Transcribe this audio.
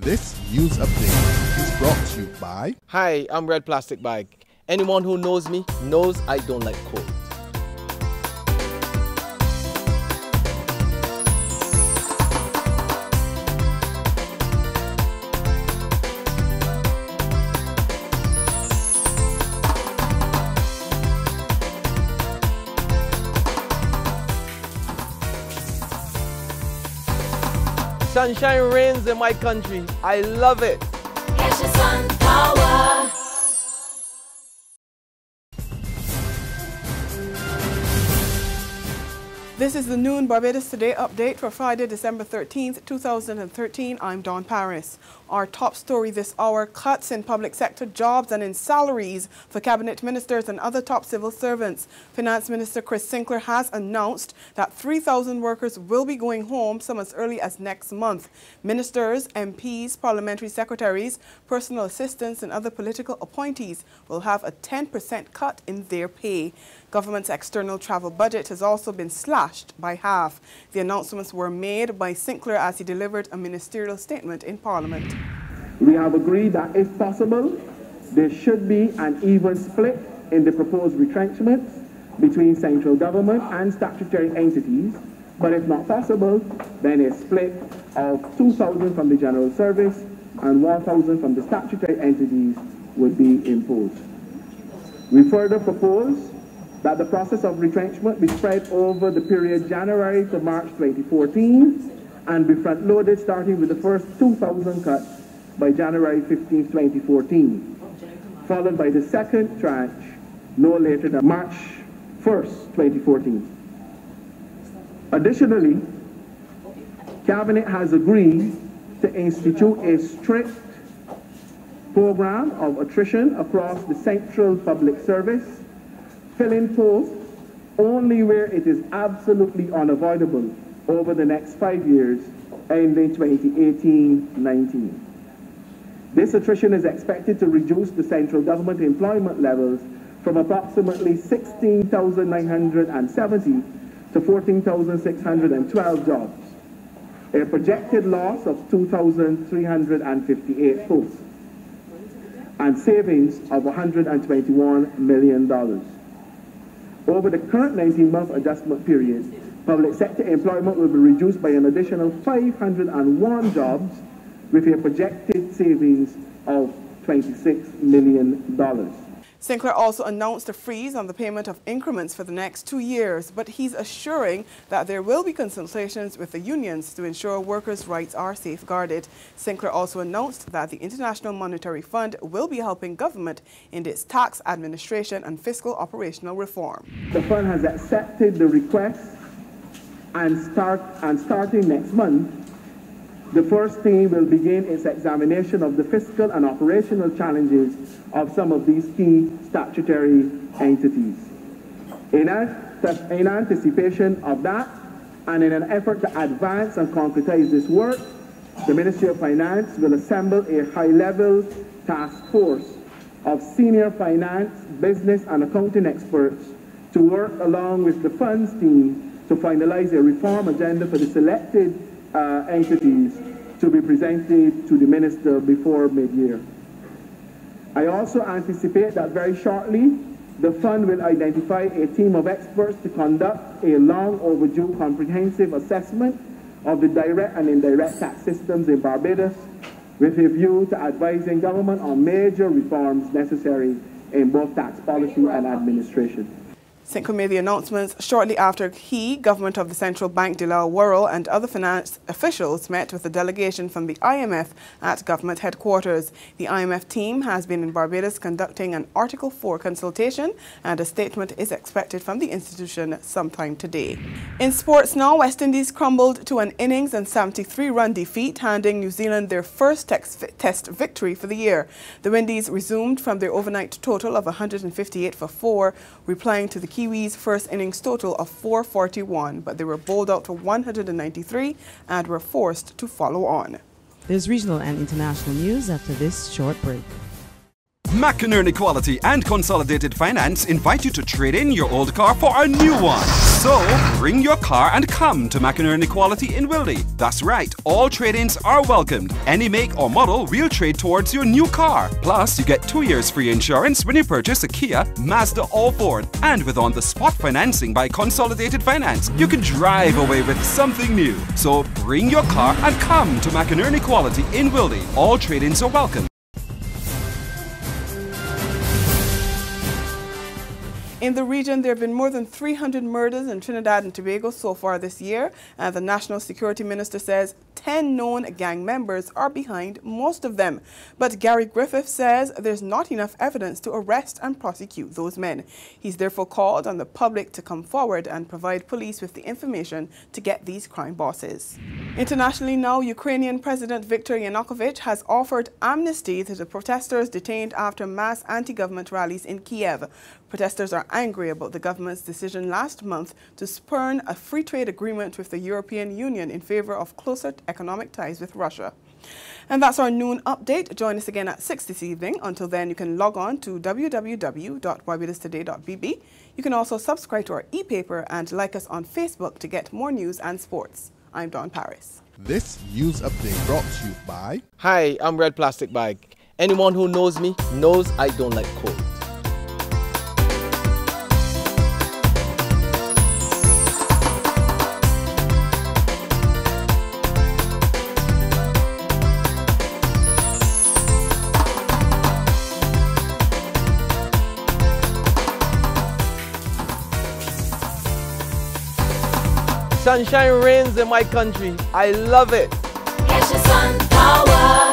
This news update is brought to you by... Hi, I'm Red Plastic Bag. Anyone who knows me knows I don't like cold. Sunshine reigns in my country. I love it. Catch the sun power. This is the Noon Barbados Today update for Friday, December 13th, 2013. I'm Dawn Paris. Our top story this hour, cuts in public sector jobs and in salaries for cabinet ministers and other top civil servants. Finance Minister Chris Sinclair has announced that 3,000 workers will be going home some as early as next month. Ministers, MPs, parliamentary secretaries, personal assistants and other political appointees will have a 10% cut in their pay. Government's external travel budget has also been slashed by half. The announcements were made by Sinclair as he delivered a ministerial statement in Parliament. We have agreed that if possible, there should be an even split in the proposed retrenchments between central government and statutory entities, but if not possible, then a split of 2,000 from the general service and 1,000 from the statutory entities would be imposed. We further propose that the process of retrenchment be spread over the period January to March 2014 and be front-loaded starting with the first 2,000 cuts by January 15, 2014, followed by the second tranche no later than March 1st, 2014. Additionally, Cabinet has agreed to institute a strict program of attrition across the central public service, filling posts only where it is absolutely unavoidable over the next 5 years, ending 2018-19. This attrition is expected to reduce the central government employment levels from approximately 16,970 to 14,612 jobs, a projected loss of 2,358 posts, and savings of $121 million. Over the current 19-month adjustment period, public sector employment will be reduced by an additional 501 jobs with a projected savings of $26 million. Sinclair also announced a freeze on the payment of increments for the next 2 years, but he's assuring that there will be consultations with the unions to ensure workers' rights are safeguarded. Sinclair also announced that the International Monetary Fund will be helping government in its tax administration and fiscal operational reform. The fund has accepted the request and starting next month, the first team will begin its examination of the fiscal and operational challenges of some of these key statutory entities. In anticipation of that, and in an effort to advance and concretize this work, the Ministry of Finance will assemble a high-level task force of senior finance, business, and accounting experts to work along with the funds team to finalize a reform agenda for the selected entities to be presented to the Minister before mid-year. I also anticipate that very shortly, the fund will identify a team of experts to conduct a long overdue comprehensive assessment of the direct and indirect tax systems in Barbados with a view to advising government on major reforms necessary in both tax policy and administration. Sinclair made the announcements shortly after he, Government of the Central Bank de la Worrell and other finance officials met with a delegation from the IMF at government headquarters. The IMF team has been in Barbados conducting an Article 4 consultation, and a statement is expected from the institution sometime today. In sports now, West Indies crumbled to an innings and 73-run defeat, handing New Zealand their first test victory for the year. The Windies resumed from their overnight total of 158 for 4, replying to the Kiwis' first innings total of 441, but they were bowled out for 193 and were forced to follow on. There's regional and international news after this short break. McInerney Quality and Consolidated Finance invite you to trade in your old car for a new one. So, bring your car and come to McInerney Quality in Wildy. That's right, all trade-ins are welcomed. Any make or model we'll trade towards your new car. Plus, you get 2 years free insurance when you purchase a Kia, Mazda or Ford. And with on-the-spot financing by Consolidated Finance, you can drive away with something new. So, bring your car and come to McInerney Quality in Wildy. All trade-ins are welcome. In the region, there have been more than 300 murders in Trinidad and Tobago so far this year. The National Security Minister says 10 known gang members are behind most of them. But Gary Griffith says there's not enough evidence to arrest and prosecute those men. He's therefore called on the public to come forward and provide police with the information to get these crime bosses. Internationally now, Ukrainian President Viktor Yanukovych has offered amnesty to the protesters detained after mass anti-government rallies in Kiev. Protesters are angry about the government's decision last month to spurn a free trade agreement with the European Union in favor of closer economic ties with Russia. And that's our noon update. Join us again at 6 this evening. Until then, you can log on to www.barbadostoday.bb. You can also subscribe to our e-paper and like us on Facebook to get more news and sports. I'm Dawn Paris. This news update brought to you by... Hi, I'm Red Plastic Bag. Anyone who knows me knows I don't like cold. Sunshine reigns in my country. I love it. Catch the sun power.